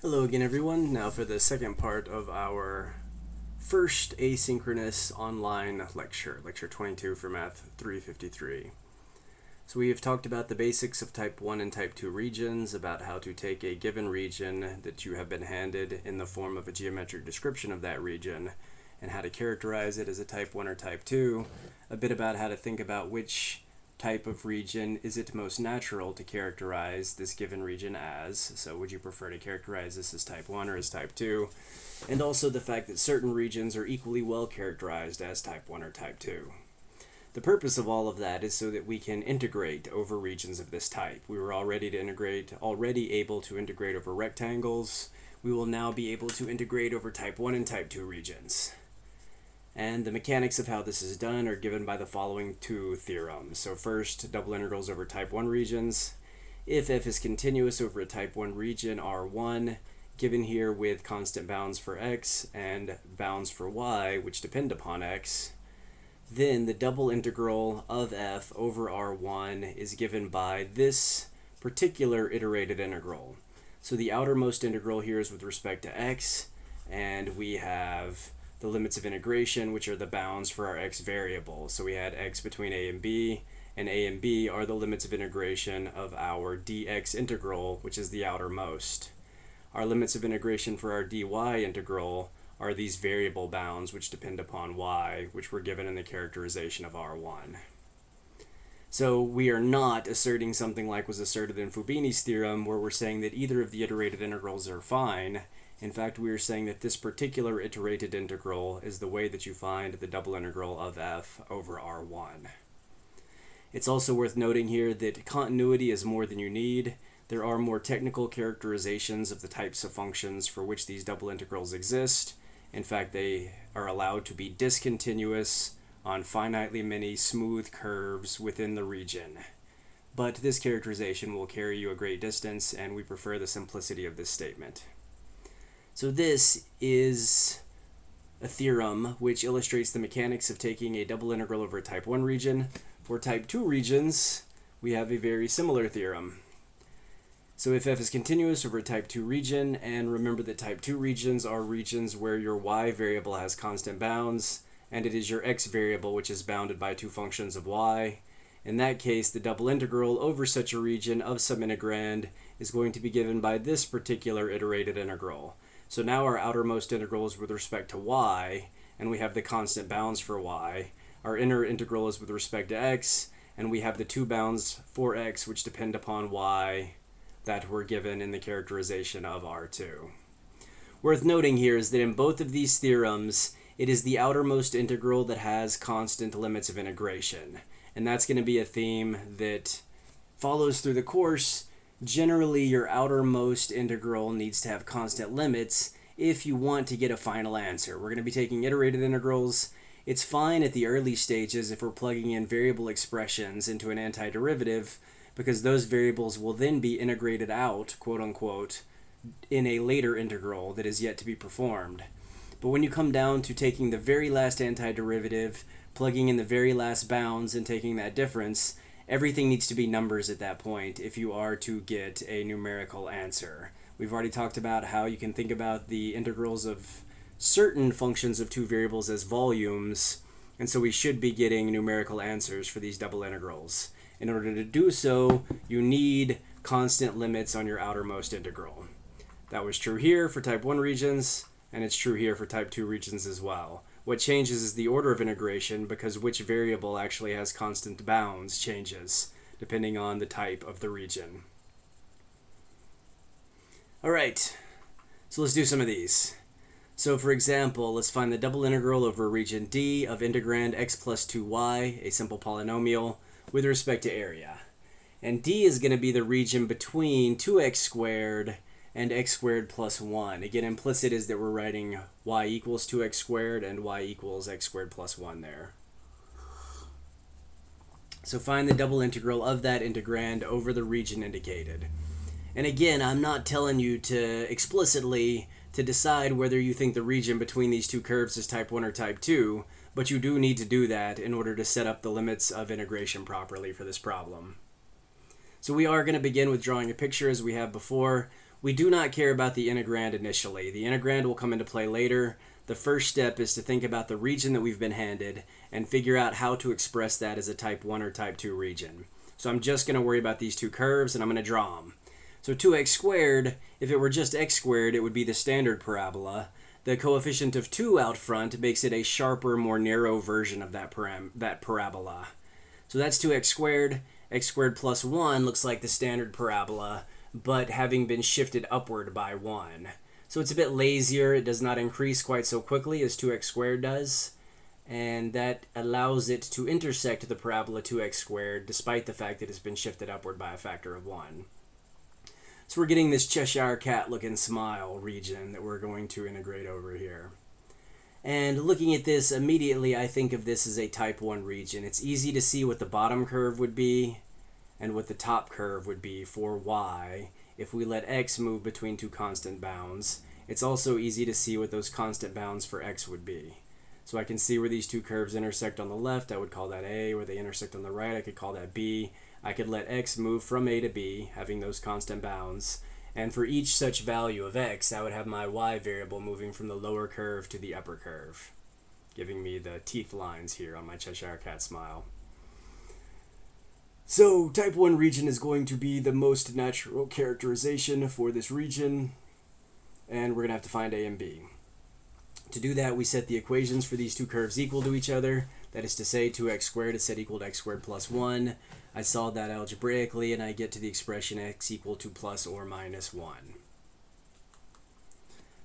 Hello again, everyone. Now for the second part of our first asynchronous online lecture, lecture 22 for Math 353. So we have talked about the basics of type 1 and type 2 regions, about how to take a given region that you have been handed in the form of a geometric description of that region, and how to characterize it as a type 1 or type 2, a bit about how to think about which type of region is it most natural to characterize this given region as. So would you prefer to characterize this as type 1 or as type 2? And also the fact that certain regions are equally well characterized as type 1 or type 2. The purpose of all of that is so that we can integrate over regions of this type. We were already able to integrate over rectangles. We will now be able to integrate over type 1 and type 2 regions. And the mechanics of how this is done are given by the following two theorems. So first, double integrals over type 1 regions. If f is continuous over a type 1 region R1, given here with constant bounds for x and bounds for y, which depend upon x, then the double integral of f over R1 is given by this particular iterated integral. So the outermost integral here is with respect to x, and we have the limits of integration, which are the bounds for our x variable. So we had x between a and b are the limits of integration of our dx integral, which is the outermost. Our limits of integration for our dy integral are these variable bounds, which depend upon y, which were given in the characterization of R1. So we are not asserting something like was asserted in Fubini's theorem, where we're saying that either of the iterated integrals are fine. In fact, we are saying that this particular iterated integral is the way that you find the double integral of f over R1. It's also worth noting here that continuity is more than you need. There are more technical characterizations of the types of functions for which these double integrals exist. In fact, they are allowed to be discontinuous on finitely many smooth curves within the region. But this characterization will carry you a great distance, and we prefer the simplicity of this statement. So this is a theorem which illustrates the mechanics of taking a double integral over a type 1 region. For type 2 regions, we have a very similar theorem. So if f is continuous over a type 2 region, and remember that type 2 regions are regions where your y variable has constant bounds, and it is your x variable which is bounded by two functions of y. In that case, the double integral over such a region of some integrand is going to be given by this particular iterated integral. So now our outermost integral is with respect to y, and we have the constant bounds for y. Our inner integral is with respect to x, and we have the two bounds for x which depend upon y that were given in the characterization of R2. Worth noting here is that in both of these theorems, it is the outermost integral that has constant limits of integration. And that's going to be a theme that follows through the course. Generally, your outermost integral needs to have constant limits if you want to get a final answer. We're going to be taking iterated integrals. It's fine at the early stages if we're plugging in variable expressions into an antiderivative, because those variables will then be integrated out, quote unquote, in a later integral that is yet to be performed. But when you come down to taking the very last antiderivative, plugging in the very last bounds and taking that difference, everything needs to be numbers at that point if you are to get a numerical answer. We've already talked about how you can think about the integrals of certain functions of two variables as volumes, and so we should be getting numerical answers for these double integrals. In order to do so, you need constant limits on your outermost integral. That was true here for type 1 regions, and it's true here for type 2 regions as well. What changes is the order of integration, because which variable actually has constant bounds changes, depending on the type of the region. Alright, so let's do some of these. So for example, let's find the double integral over region D of integrand x plus 2y, a simple polynomial, with respect to area. And D is going to be the region between 2x squared and x squared plus 1. Again, implicit is that we're writing y equals 2x squared and y equals x squared plus 1 there. So find the double integral of that integrand over the region indicated. And again, I'm not telling you to explicitly to decide whether you think the region between these two curves is type 1 or type 2, but you do need to do that in order to set up the limits of integration properly for this problem. So we are going to begin with drawing a picture as we have before. We do not care about the integrand initially. The integrand will come into play later. The first step is to think about the region that we've been handed and figure out how to express that as a type 1 or type 2 region. So I'm just going to worry about these two curves and I'm going to draw them. So 2x squared, if it were just x squared, it would be the standard parabola. The coefficient of 2 out front makes it a sharper, more narrow version of that parabola. So that's 2x squared. X squared plus 1 looks like the standard parabola, but having been shifted upward by 1. So it's a bit lazier. It does not increase quite so quickly as 2x squared does. And that allows it to intersect the parabola 2x squared despite the fact that it's been shifted upward by a factor of 1. So we're getting this Cheshire cat looking smile region that we're going to integrate over here. And looking at this immediately, I think of this as a type 1 region. It's easy to see what the bottom curve would be and what the top curve would be for y if we let x move between two constant bounds. It's also easy to see what those constant bounds for x would be. So I can see where these two curves intersect on the left, I would call that A. Where they intersect on the right, I could call that B. I could let x move from A to B, having those constant bounds. And for each such value of x, I would have my y variable moving from the lower curve to the upper curve, giving me the teeth lines here on my Cheshire cat smile. So type 1 region is going to be the most natural characterization for this region, and we're going to have to find A and B. To do that, we set the equations for these two curves equal to each other. That is to say, 2x squared is set equal to x squared plus 1. I solve that algebraically, and I get to the expression x equal to plus or minus 1.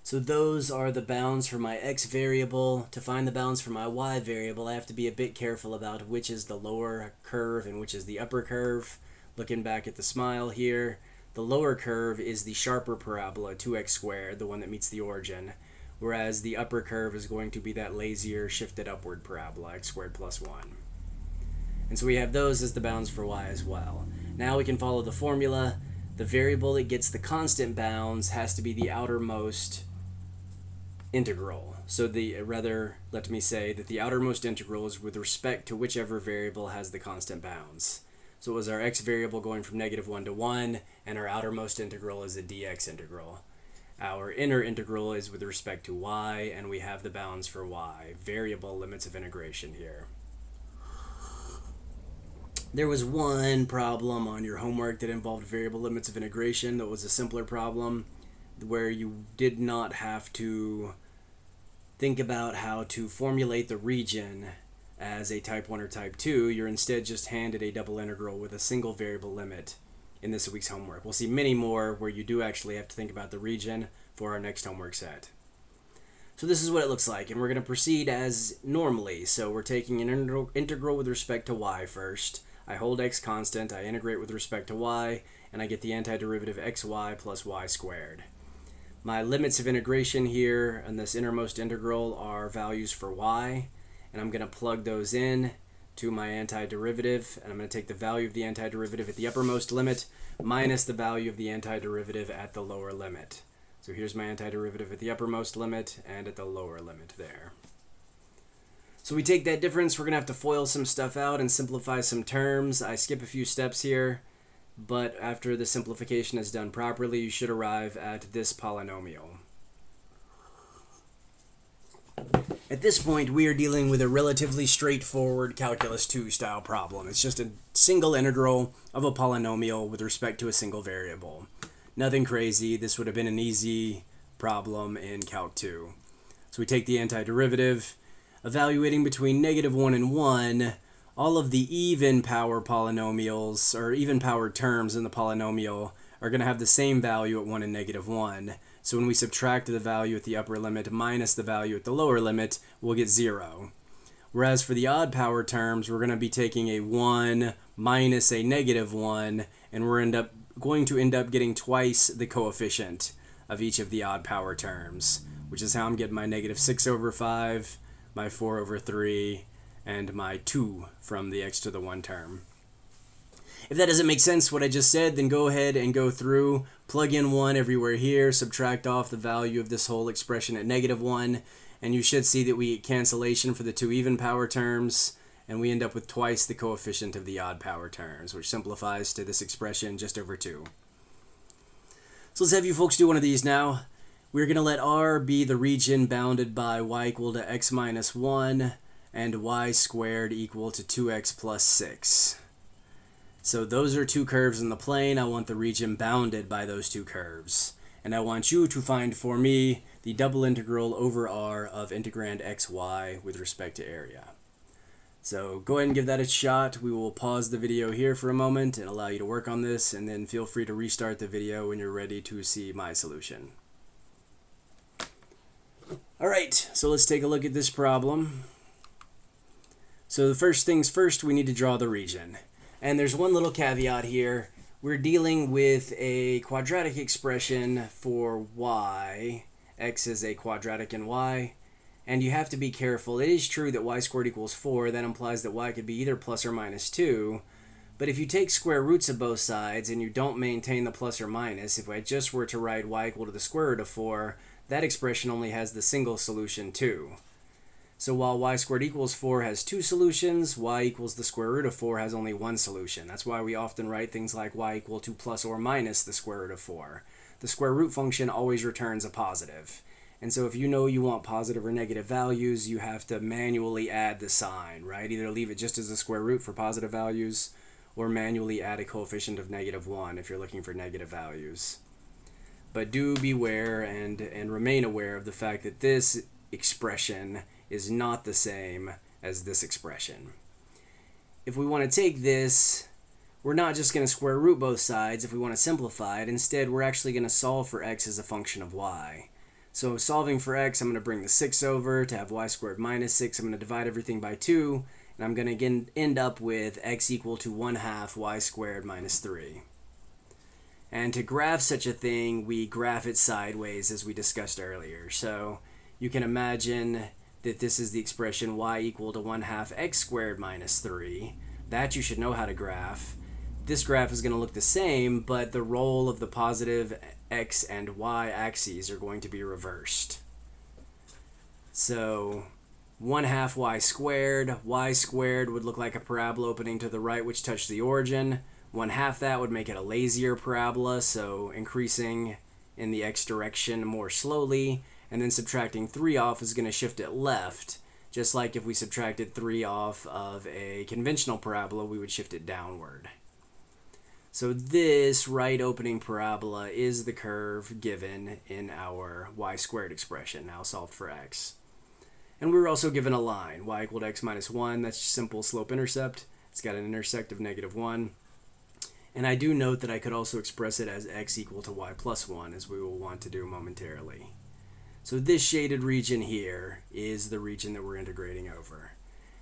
So those are the bounds for my x variable. To find the bounds for my y variable, I have to be a bit careful about which is the lower curve and which is the upper curve. Looking back at the smile here, the lower curve is the sharper parabola, 2x squared, the one that meets the origin, whereas the upper curve is going to be that lazier, shifted upward parabola, x squared plus 1. And so we have those as the bounds for y as well. Now we can follow the formula. The variable that gets the constant bounds has to be the outermost integral. So let me say that the outermost integral is with respect to whichever variable has the constant bounds. So it was our x variable going from -1 to 1, and our outermost integral is a dx integral. Our inner integral is with respect to y, and we have the bounds for y, variable limits of integration here. There was one problem on your homework that involved variable limits of integration that was a simpler problem where you did not have to think about how to formulate the region as a type 1 or type 2. You're instead just handed a double integral with a single variable limit in this week's homework. We'll see many more where you do actually have to think about the region for our next homework set. So this is what it looks like, and we're going to proceed as normally. So we're taking an integral with respect to y first. I hold x constant, I integrate with respect to y, and I get the antiderivative xy plus y squared. My limits of integration here on this innermost integral are values for y, and I'm going to plug those in to my antiderivative, and I'm going to take the value of the antiderivative at the uppermost limit minus the value of the antiderivative at the lower limit. So here's my antiderivative at the uppermost limit and at the lower limit there. So we take that difference, we're going to have to FOIL some stuff out and simplify some terms. I skip a few steps here, but after the simplification is done properly, you should arrive at this polynomial. At this point, we are dealing with a relatively straightforward Calculus 2 style problem. It's just a single integral of a polynomial with respect to a single variable. Nothing crazy. This would have been an easy problem in Calc 2. So we take the antiderivative, evaluating between -1 and 1, all of the even power polynomials, or even power terms in the polynomial, are going to have the same value at 1 and -1. So when we subtract the value at the upper limit minus the value at the lower limit, we'll get 0. Whereas for the odd power terms, we're going to be taking a 1 minus a -1, and we're going to end up getting twice the coefficient of each of the odd power terms, which is how I'm getting my -6/5, my 4/3, and my 2 from the x to the 1 term. If that doesn't make sense, what I just said, then go ahead and go through, plug in 1 everywhere here, subtract off the value of this whole expression at -1, and you should see that we get cancellation for the 2 even power terms, and we end up with twice the coefficient of the odd power terms, which simplifies to this expression just over 2. So let's have you folks do one of these now. We're going to let R be the region bounded by y equal to x minus 1 and y squared equal to 2x plus 6. So those are two curves in the plane. I want the region bounded by those two curves. And I want you to find for me the double integral over R of integrand xy with respect to area. So go ahead and give that a shot. We will pause the video here for a moment and allow you to work on this, and then feel free to restart the video when you're ready to see my solution. Alright, so let's take a look at this problem. So the first things first, we need to draw the region. And there's one little caveat here. We're dealing with a quadratic expression for y. X is a quadratic in y. And you have to be careful. It is true that y squared equals 4. That implies that y could be either plus or minus 2. But if you take square roots of both sides and you don't maintain the plus or minus, if I just were to write y equal to the square root of 4, that expression only has the single solution 2. So while y squared equals 4 has two solutions, y equals the square root of 4 has only one solution. That's why we often write things like y equal to plus or minus the square root of 4. The square root function always returns a positive. And so if you know you want positive or negative values, you have to manually add the sign, right? Either leave it just as a square root for positive values, or manually add a coefficient of -1 if you're looking for negative values. But do beware and remain aware of the fact that this expression is not the same as this expression. If we want to take this, we're not just going to square root both sides if we want to simplify it. Instead, we're actually going to solve for x as a function of y. So solving for x, I'm going to bring the 6 over to have y squared minus 6. I'm going to divide everything by 2, and I'm going to again end up with x equal to 1/2 y squared minus 3. And to graph such a thing, we graph it sideways as we discussed earlier. So you can imagine that this is the expression y equal to 1/2 x squared minus 3. That you should know how to graph. This graph is going to look the same, but the role of the positive x and y axes are going to be reversed. So 1/2 y squared would look like a parabola opening to the right which touched the origin. 1/2 that would make it a lazier parabola, so increasing in the x direction more slowly, and then subtracting 3 off is going to shift it left. Just like if we subtracted 3 off of a conventional parabola, we would shift it downward. So this right opening parabola is the curve given in our y squared expression, now solved for x. And we were also given a line, y equal to x minus 1. That's simple slope-intercept. It's got an intersect of -1. And I do note that I could also express it as x equal to y plus 1, as we will want to do momentarily. So this shaded region here is the region that we're integrating over.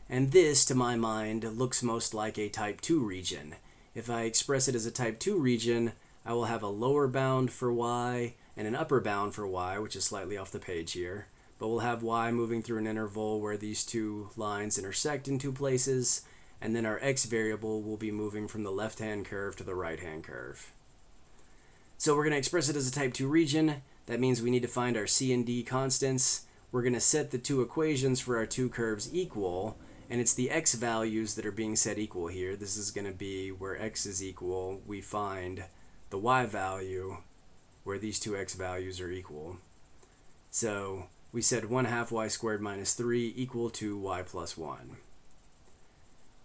And this, to my mind, looks most like a type 2 region. If I express it as a type 2 region, I will have a lower bound for y and an upper bound for y, which is slightly off the page here. But we'll have y moving through an interval where these two lines intersect in two places, and then our x variable will be moving from the left-hand curve to the right-hand curve. So we're going to express it as a type 2 region. That means we need to find our c and d constants. We're going to set the two equations for our two curves equal, and it's the x values that are being set equal here. This is going to be where x is equal, we find the y value where these two x values are equal. So we said 1/2 y squared minus 3 equal to y plus 1.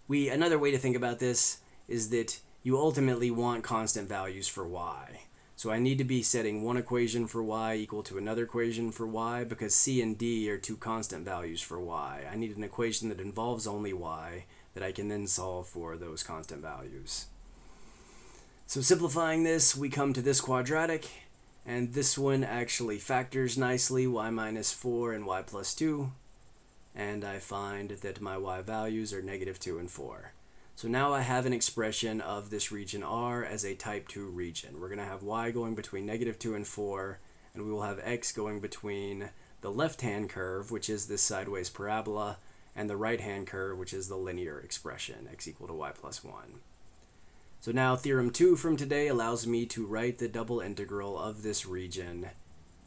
Another way to think about this is that you ultimately want constant values for y. So I need to be setting one equation for y equal to another equation for y, because c and d are two constant values for y. I need an equation that involves only y that I can then solve for those constant values. So simplifying this, we come to this quadratic, and this one actually factors nicely, y minus 4 and y plus 2, and I find that my y values are -2 and 4. So now I have an expression of this region R as a type 2 region. We're going to have y going between -2 and 4, and we will have x going between the left-hand curve, which is this sideways parabola, and the right-hand curve, which is the linear expression, x equal to y plus 1. So now Theorem 2 from today allows me to write the double integral of this region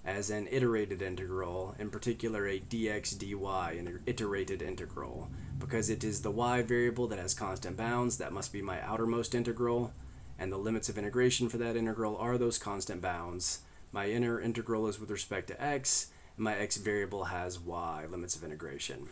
as an iterated integral, in particular a dx dy, an iterated integral, because it is the y variable that has constant bounds. That must be my outermost integral, and the limits of integration for that integral are those constant bounds. My inner integral is with respect to x, and my x variable has y, limits of integration.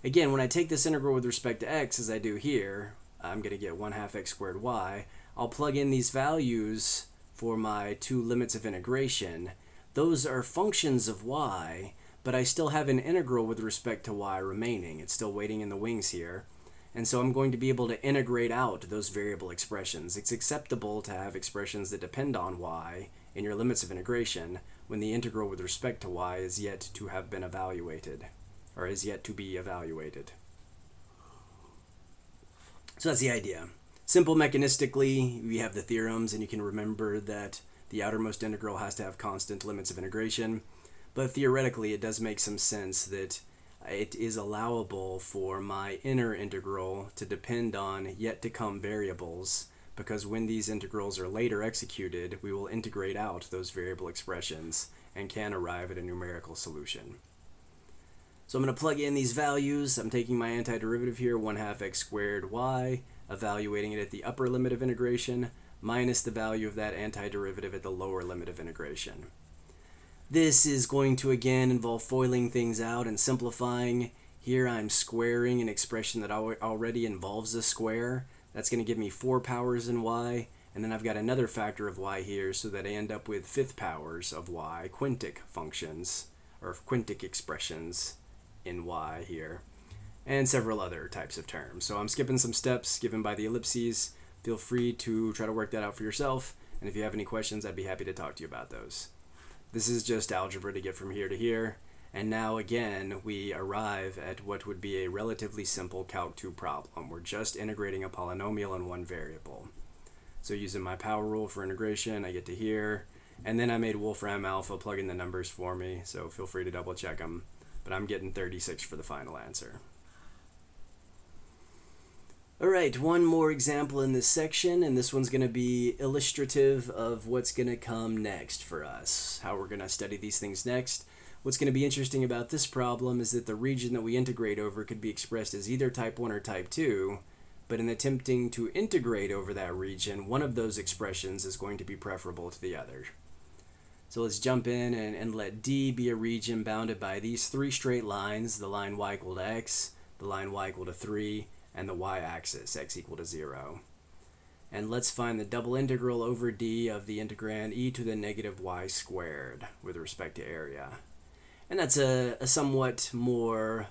Again, when I take this integral with respect to x, as I do here, I'm going to get 1/2 x squared y. I'll plug in these values for my two limits of integration. Those are functions of y, but I still have an integral with respect to y remaining. It's still waiting in the wings here. And so I'm going to be able to integrate out those variable expressions. It's acceptable to have expressions that depend on y in your limits of integration when the integral with respect to y is yet to have been evaluated, or is yet to be evaluated. So that's the idea. Simple mechanistically, we have the theorems, and you can remember that the outermost integral has to have constant limits of integration. But theoretically, it does make some sense that it is allowable for my inner integral to depend on yet to come variables, because when these integrals are later executed, we will integrate out those variable expressions and can arrive at a numerical solution. So I'm going to plug in these values. I'm taking my antiderivative here, 1/2 x squared y, evaluating it at the upper limit of integration, minus the value of that antiderivative at the lower limit of integration. This is going to again involve foiling things out and simplifying. Here I'm squaring an expression that already involves a square. That's going to give me 4 powers in y, and then I've got another factor of y here so that I end up with 5th powers of y, quintic functions, or quintic expressions in y here, and several other types of terms. So I'm skipping some steps given by the ellipses. Feel free to try to work that out for yourself, and if you have any questions, I'd be happy to talk to you about those. This is just algebra to get from here to here, and now again we arrive at what would be a relatively simple Calc 2 problem. We're just integrating a polynomial in one variable. So using my power rule for integration, I get to here, and then I made Wolfram alpha plug in the numbers for me, so feel free to double check them, but I'm getting 36 for the final answer. Alright, one more example in this section, and this one's going to be illustrative of what's going to come next for us, how we're going to study these things next. What's going to be interesting about this problem is that the region that we integrate over could be expressed as either type 1 or type 2, but in attempting to integrate over that region, one of those expressions is going to be preferable to the other. So let's jump in and let D be a region bounded by these 3 straight lines, the line y equal to x, the line y equal to 3, and the y-axis, x equal to 0. And let's find the double integral over D of the integrand e to the negative y squared with respect to area. And that's a somewhat more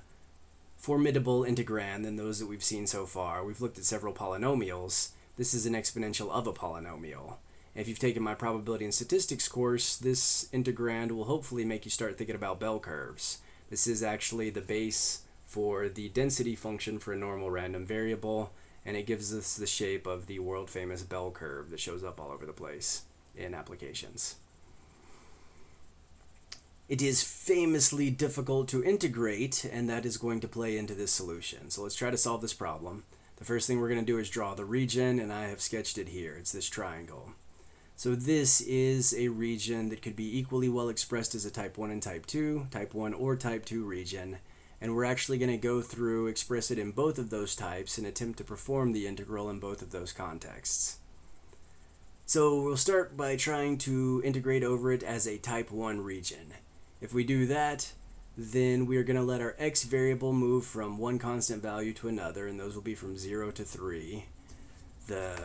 formidable integrand than those that we've seen so far. We've looked at several polynomials. This is an exponential of a polynomial. If you've taken my probability and statistics course, this integrand will hopefully make you start thinking about bell curves. This is actually the base for the density function for a normal random variable, and it gives us the shape of the world-famous bell curve that shows up all over the place in applications. It is famously difficult to integrate, and that is going to play into this solution. So let's try to solve this problem. The first thing we're going to do is draw the region, and I have sketched it here. It's this triangle. So this is a region that could be equally well expressed as a type 1 and type 2, type 1 or type 2 region. And we're actually going to go through, express it in both of those types, and attempt to perform the integral in both of those contexts. So we'll start by trying to integrate over it as a type 1 region. If we do that, then we're going to let our x variable move from one constant value to another, and those will be from 0 to 3. The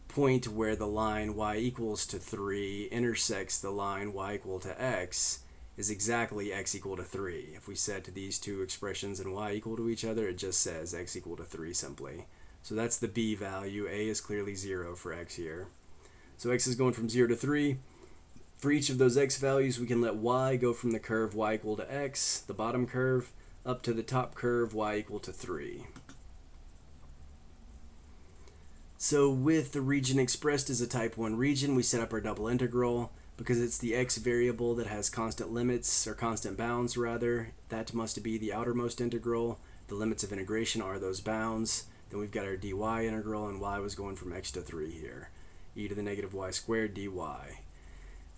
point where the line y equals to 3 intersects the line y equal to x is exactly x equal to 3. If we set these two expressions in y equal to each other, it just says x equal to 3 simply. So that's the b value. A is clearly 0 for x here. So x is going from 0 to 3. For each of those x values, we can let y go from the curve y equal to x, the bottom curve, up to the top curve y equal to 3. So with the region expressed as a type 1 region, we set up our double integral. Because it's the x variable that has constant limits, or constant bounds rather, that must be the outermost integral. The limits of integration are those bounds. Then we've got our dy integral, and y was going from x to 3 here. E to the negative y squared dy.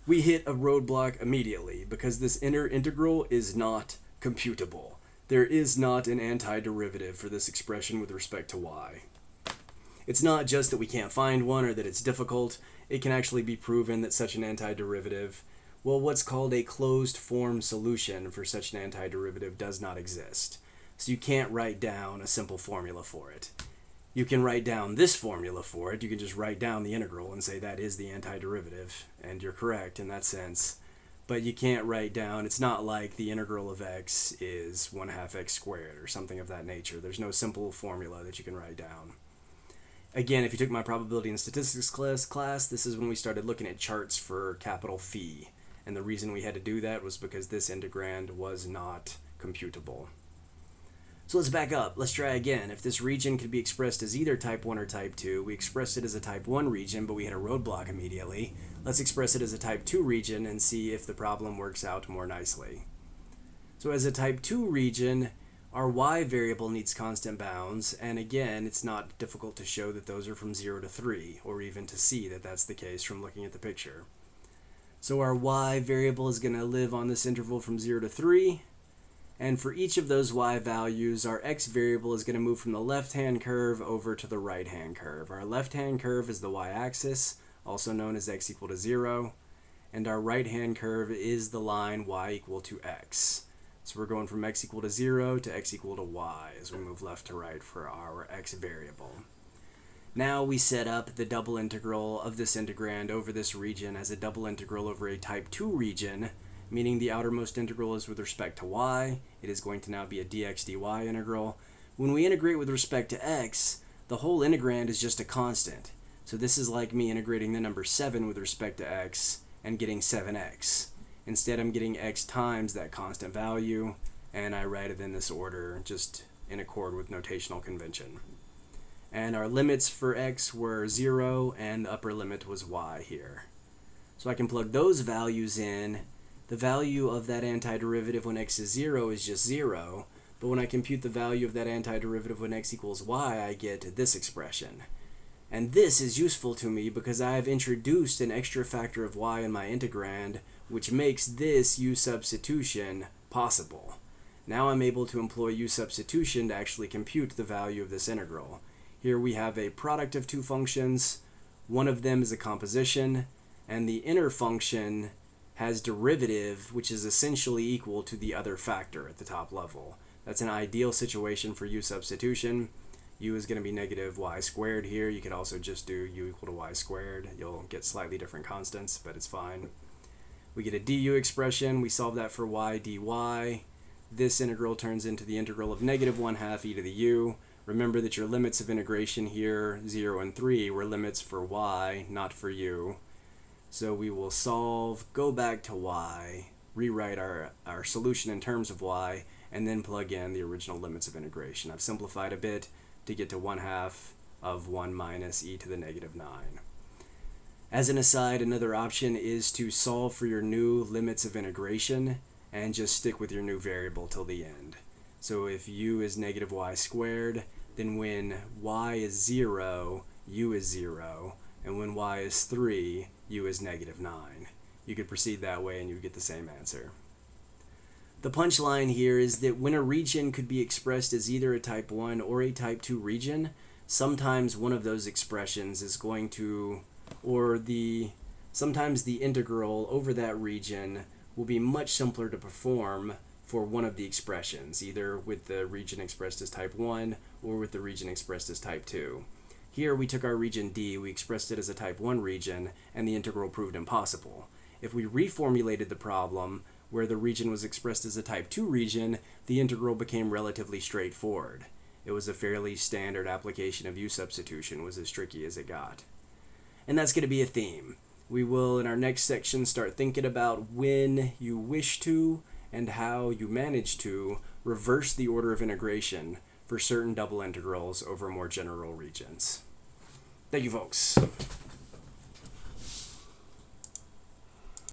We hit a roadblock immediately because this inner integral is not computable. There is not an antiderivative for this expression with respect to y. It's not just that we can't find one or that it's difficult. It can actually be proven that such an antiderivative, well, what's called a closed form solution for such an antiderivative does not exist. So you can't write down a simple formula for it. You can write down this formula for it. You can just write down the integral and say that is the antiderivative, and you're correct in that sense. But you can't write down, it's not like the integral of x is 1/2 x squared or something of that nature. There's no simple formula that you can write down. Again, if you took my probability and statistics class, this is when we started looking at charts for capital phi. And the reason we had to do that was because this integrand was not computable. So let's back up. Let's try again. If this region could be expressed as either type 1 or type 2, we expressed it as a type 1 region, but we had a roadblock immediately. Let's express it as a type 2 region and see if the problem works out more nicely. So as a type 2 region, our y variable needs constant bounds, and again, it's not difficult to show that those are from 0 to 3, or even to see that that's the case from looking at the picture. So our y variable is going to live on this interval from 0 to 3, and for each of those y values, our x variable is going to move from the left-hand curve over to the right-hand curve. Our left-hand curve is the y-axis, also known as x equal to 0, and our right-hand curve is the line y equal to x. So we're going from x equal to 0 to x equal to y as we move left to right for our x variable. Now we set up the double integral of this integrand over this region as a double integral over a type 2 region, meaning the outermost integral is with respect to y. It is going to now be a dx dy integral. When we integrate with respect to x, the whole integrand is just a constant. So this is like me integrating the number 7 with respect to x and getting 7x. Instead, I'm getting x times that constant value, and I write it in this order just in accord with notational convention. And our limits for x were 0, and the upper limit was y here. So I can plug those values in. The value of that antiderivative when x is 0 is just 0, but when I compute the value of that antiderivative when x equals y, I get this expression. And this is useful to me because I have introduced an extra factor of y in my integrand, which makes this u substitution possible. Now I'm able to employ u substitution to actually compute the value of this integral. Here we have a product of two functions. One of them is a composition, and the inner function has derivative, which is essentially equal to the other factor at the top level. That's an ideal situation for u substitution. U is going to be negative y squared here. You could also just do u equal to y squared. You'll get slightly different constants, but it's fine. We get a du expression. We solve that for y dy. This integral turns into the integral of negative 1/2 e to the u. Remember that your limits of integration here, 0 and 3, were limits for y, not for u. So we will solve, go back to y, rewrite our solution in terms of y, and then plug in the original limits of integration. I've simplified a bit to get to 1/2 of 1 minus e to the negative 9. As an aside, another option is to solve for your new limits of integration and just stick with your new variable till the end. So if u is negative y squared, then when y is 0, u is 0, and when y is 3, u is negative 9. You could proceed that way and you would get the same answer. The punchline here is that when a region could be expressed as either a type 1 or a type 2 region, sometimes one of those expressions is going to, sometimes the integral over that region will be much simpler to perform for one of the expressions, either with the region expressed as type 1 or with the region expressed as type 2. Here we took our region D, we expressed it as a type 1 region, and the integral proved impossible. If we reformulated the problem, where the region was expressed as a type 2 region, the integral became relatively straightforward. It was a fairly standard application of u substitution, was as tricky as it got. And that's going to be a theme. We will, in our next section, start thinking about when you wish to and how you manage to reverse the order of integration for certain double integrals over more general regions. Thank you, folks.